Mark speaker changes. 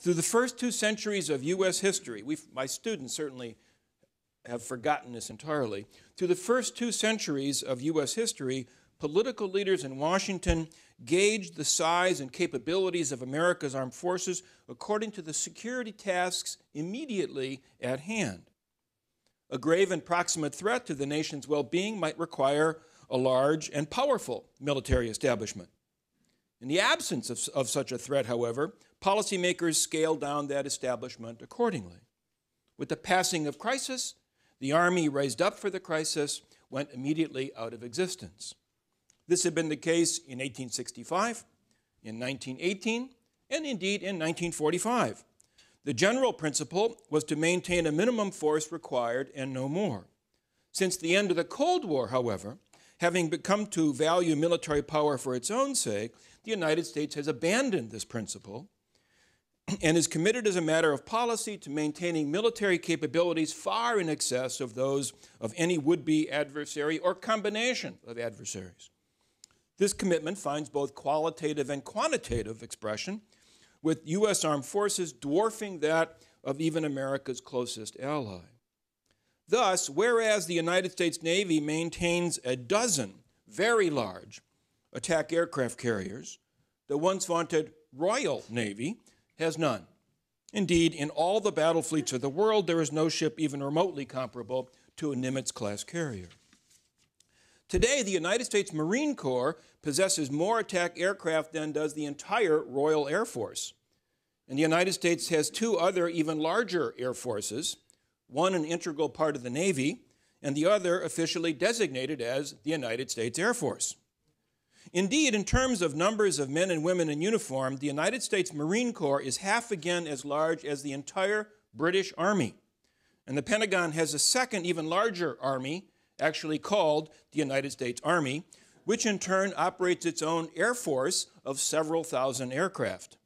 Speaker 1: Through the first 2 centuries of U.S. history, my students certainly have forgotten this entirely. Through the first 2 centuries of U.S. history, political leaders in Washington gauged the size and capabilities of America's armed forces according to the security tasks immediately at hand. A grave and proximate threat to the nation's well-being might require a large and powerful military establishment. In the absence of such a threat, however, policymakers scaled down that establishment accordingly. With the passing of crisis, the Army raised up for the crisis, went immediately out of existence. This had been the case in 1865, in 1918, and indeed in 1945. The general principle was to maintain a minimum force required and no more. Since the end of the Cold War, however, having become to value military power for its own sake, the United States has abandoned this principle and is committed as a matter of policy to maintaining military capabilities far in excess of those of any would-be adversary or combination of adversaries. This commitment finds both qualitative and quantitative expression, with U.S. armed forces dwarfing that of even America's closest ally. Thus, whereas the United States Navy maintains a dozen very large attack aircraft carriers, the once vaunted Royal Navy has none. Indeed, in all the battle fleets of the world, there is no ship even remotely comparable to a Nimitz-class carrier. Today, the United States Marine Corps possesses more attack aircraft than does the entire Royal Air Force. And the United States has 2 other even larger air forces, one an integral part of the Navy, and the other officially designated as the United States Air Force. Indeed, in terms of numbers of men and women in uniform, the United States Marine Corps is half again as large as the entire British Army. And the Pentagon has a second, even larger army, actually called the United States Army, which in turn operates its own air force of several thousand aircraft.